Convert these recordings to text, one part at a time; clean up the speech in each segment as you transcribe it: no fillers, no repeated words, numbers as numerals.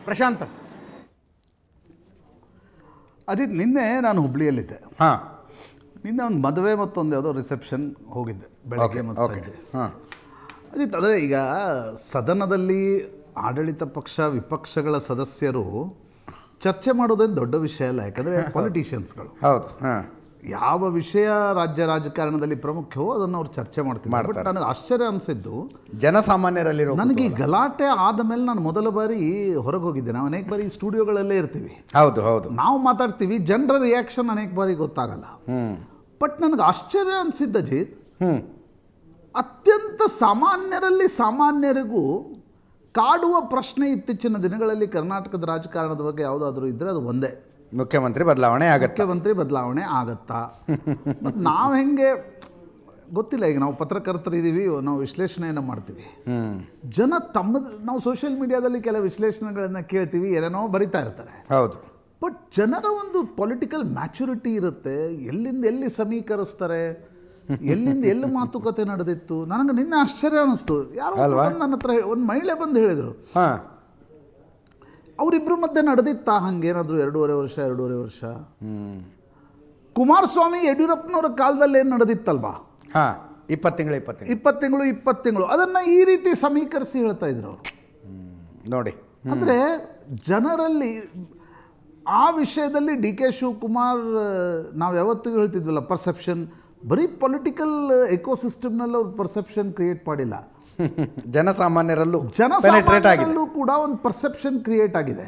ಪ್ರಶಾಂತ್. ಅಜಿತ್, ನಿನ್ನೆ ನಾನು ಹುಬ್ಳಿಯಲ್ಲಿದ್ದೆ. ಹಾಂ, ನಿನ್ನೆ ಒಂದು ಮದುವೆ ಮತ್ತೊಂದು ಯಾವುದೋ ರಿಸೆಪ್ಷನ್ ಹೋಗಿದ್ದೆ ಬೆಳಗ್ಗೆ ಮತ್ತು ಸಂಜೆ. ಹಾಂ, ಅಜಿತ್, ಆದರೆ ಈಗ ಸದನದಲ್ಲಿ ಆಡಳಿತ ಪಕ್ಷ ವಿಪಕ್ಷಗಳ ಸದಸ್ಯರು ಚರ್ಚೆ ಮಾಡೋದೇನು ದೊಡ್ಡ ವಿಷಯ ಅಲ್ಲ, ಯಾಕಂದರೆ ಪೊಲಿಟಿಷಿಯನ್ಸ್ಗಳು ಹೌದು. ಹಾಂ, ಯಾವ ವಿಷಯ ರಾಜ್ಯ ರಾಜಕಾರಣದಲ್ಲಿ ಪ್ರಮುಖವೋ ಅದನ್ನು ಅವ್ರು ಚರ್ಚೆ ಮಾಡ್ತಾರೆ. ಬಟ್ ನನಗೆ ಆಶ್ಚರ್ಯ ಅನಿಸಿದ್ದು, ಜನಸಾಮಾನ್ಯರಲ್ಲಿರೋ ನನಗೆ ಈ ಗಲಾಟೆ ಆದ ಮೇಲೆ ನಾನು ಮೊದಲ ಬಾರಿ ಹೊರಗೆ ಹೋಗಿದ್ದೆ. ನಾವು ಅನೇಕ ಬಾರಿ ಸ್ಟುಡಿಯೋಗಳಲ್ಲೇ ಇರ್ತೀವಿ, ಹೌದು ಹೌದು, ನಾವು ಮಾತಾಡ್ತೀವಿ, ಜನರ ರಿಯಾಕ್ಷನ್ ಅನೇಕ ಬಾರಿ ಗೊತ್ತಾಗಲ್ಲ. ಬಟ್ ನನಗೆ ಆಶ್ಚರ್ಯ ಅನಿಸಿದ್ದ ಅಜಿತ್, ಅತ್ಯಂತ ಸಾಮಾನ್ಯರಲ್ಲಿ ಸಾಮಾನ್ಯರಿಗೂ ಕಾಡುವ ಪ್ರಶ್ನೆ ಇತ್ತೀಚಿನ ದಿನಗಳಲ್ಲಿ ಕರ್ನಾಟಕದ ರಾಜಕಾರಣದ ಬಗ್ಗೆ ಯಾವುದಾದ್ರೂ ಇದ್ದರೆ ಅದು ಒಂದೇ, ಮುಖ್ಯಮಂತ್ರಿ ಬದಲಾವಣೆ ಆಗತ್ತೆ. ಮುಖ್ಯಮಂತ್ರಿ ಬದಲಾವಣೆ ಆಗತ್ತಾ? ಮತ್ತು ನಾವು ಹೆಂಗೆ ಗೊತ್ತಿಲ್ಲ, ಈಗ ನಾವು ಪತ್ರಕರ್ತರಿದ್ದೀವಿ, ನಾವು ವಿಶ್ಲೇಷಣೆಯನ್ನು ಮಾಡ್ತೀವಿ. ಜನ ನಾವು ಸೋಷಿಯಲ್ ಮೀಡಿಯಾದಲ್ಲಿ ಕೆಲವು ವಿಶ್ಲೇಷಣೆಗಳನ್ನು ಕೇಳ್ತೀವಿ, ಏನೇನೋ ಬರಿತಾ ಇರ್ತಾರೆ. ಹೌದು. ಬಟ್ ಜನರ ಒಂದು ಪೊಲಿಟಿಕಲ್ ಮ್ಯಾಚುರಿಟಿ ಇರುತ್ತೆ, ಎಲ್ಲಿಂದ ಎಲ್ಲಿ ಸಮೀಕರಿಸ್ತಾರೆ, ಎಲ್ಲಿಂದ ಎಲ್ಲಿ ಮಾತುಕತೆ ನಡೆದಿತ್ತು. ನನಗೆ ನಿನ್ನೆ ಆಶ್ಚರ್ಯ ಅನ್ನಿಸ್ತು. ಯಾರೋ ನನ್ನ ಹತ್ರ ಒಂದು ಮಹಿಳೆ ಬಂದು ಹೇಳಿದರು, ಅವರಿಬ್ಬರ ಮಧ್ಯೆ ನಡೆದಿತ್ತಾ ಹಂಗೇನಾದರೂ 2.5 ವರ್ಷ. ಕುಮಾರಸ್ವಾಮಿ ಯಡಿಯೂರಪ್ಪನವರ ಕಾಲದಲ್ಲಿ ಏನು ನಡೆದಿತ್ತಲ್ವಾ, 20 ತಿಂಗಳು ಅದನ್ನು ಈ ರೀತಿ ಸಮೀಕರಿಸಿ ಹೇಳ್ತಾ ಇದ್ರು ಅವರು. ನೋಡಿ, ಅಂದರೆ ಜನರಲ್ಲಿ ಆ ವಿಷಯದಲ್ಲಿ ಡಿ ಕೆ ಶಿವಕುಮಾರ್, ನಾವು ಯಾವತ್ತಿಗೂ ಹೇಳ್ತಿದ್ವಲ್ಲ, ಪರ್ಸೆಪ್ಷನ್, ಬರೀ ಪೊಲಿಟಿಕಲ್ ಎಕೋಸಿಸ್ಟಮ್ನಲ್ಲಿ ಅವ್ರು ಪರ್ಸೆಪ್ಷನ್ ಕ್ರಿಯೇಟ್ ಮಾಡಿಲ್ಲ, ಜನಸಾಮಾನ್ಯರಲ್ಲೂ ಕೂಡ ಒಂದು ಪರ್ಸೆಪ್ಷನ್ ಕ್ರಿಯೇಟ್ ಆಗಿದೆ.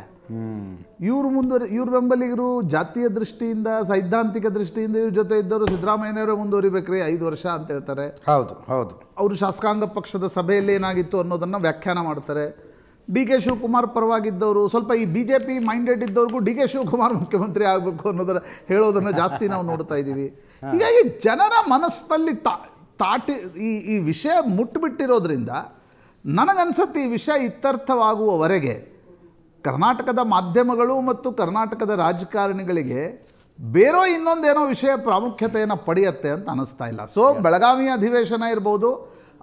ಇವ್ರ ಬೆಂಬಲಿಗರು ಜಾತಿಯ ದೃಷ್ಟಿಯಿಂದ, ಸೈದ್ಧಾಂತಿಕ ದೃಷ್ಟಿಯಿಂದ ಇವ್ರ ಜೊತೆ ಇದ್ದವರು ಸಿದ್ದರಾಮಯ್ಯನವರೇ ಮುಂದುವರಿಬೇಕ್ರಿ 5 ವರ್ಷ ಅಂತ ಹೇಳ್ತಾರೆ. ಹೌದು ಹೌದು. ಅವರು ಶಾಸಕಾಂಗ ಪಕ್ಷದ ಸಭೆಯಲ್ಲಿ ಏನಾಗಿತ್ತು ಅನ್ನೋದನ್ನು ವ್ಯಾಖ್ಯಾನ ಮಾಡ್ತಾರೆ. ಡಿ ಕೆ ಶಿವಕುಮಾರ್ ಪರವಾಗಿದ್ದವರು, ಸ್ವಲ್ಪ ಈ BJP ಮೈಂಡೆಡ್ ಇದ್ದವ್ರಿಗೂ ಡಿ ಕೆ ಶಿವಕುಮಾರ್ ಮುಖ್ಯಮಂತ್ರಿ ಆಗಬೇಕು ಅನ್ನೋದರ ಹೇಳೋದನ್ನು ಜಾಸ್ತಿ ನಾವು ನೋಡ್ತಾ ಇದ್ದೀವಿ. ಹೀಗಾಗಿ ಜನರ ಮನಸ್ಸಿನಲ್ಲಿ ತಾಟಿ ಈ ವಿಷಯ ಮುಟ್ಟಿಬಿಟ್ಟಿರೋದ್ರಿಂದ ನನಗನ್ಸತ್ತೆ ಈ ವಿಷಯ ಇತ್ಯರ್ಥವಾಗುವವರೆಗೆ ಕರ್ನಾಟಕದ ಮಾಧ್ಯಮಗಳು ಮತ್ತು ಕರ್ನಾಟಕದ ರಾಜಕಾರಣಿಗಳಿಗೆ ಬೇರೋ ಇನ್ನೊಂದೇನೋ ವಿಷಯ ಪ್ರಾಮುಖ್ಯತೆಯನ್ನು ಪಡೆಯುತ್ತೆ ಅಂತ ಅನ್ನಿಸ್ತಾ ಇಲ್ಲ. ಸೊ ಬೆಳಗಾವಿ ಅಧಿವೇಶನ ಇರ್ಬೋದು,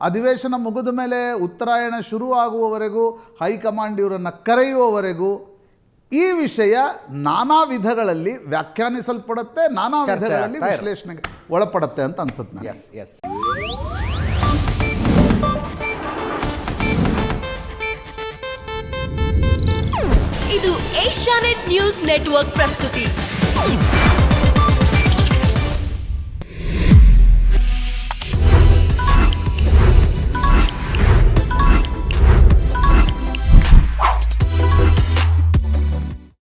ಅಧಿವೇಶನ ಮುಗಿದ ಮೇಲೆ ಉತ್ತರಾಯಣ ಶುರು ಆಗುವವರೆಗೂ, ಹೈಕಮಾಂಡ್ ಇವರನ್ನು ಕರೆಯುವವರೆಗೂ ಈ ವಿಷಯ ನಾನಾ ವಿಧಗಳಲ್ಲಿ ವ್ಯಾಖ್ಯಾನಿಸಲ್ಪಡುತ್ತೆ, ನಾನಾ ವಿಧಗಳಲ್ಲಿ ವಿಶ್ಲೇಷಣೆಗೆ ಒಳಪಡುತ್ತೆ ಅಂತ ಅನ್ಸುತ್ತೆ. ಇದು ಏಷ್ಯಾನೆಟ್ ನ್ಯೂಸ್ ನೆಟ್ವರ್ಕ್ ಪ್ರಸ್ತುತಿ.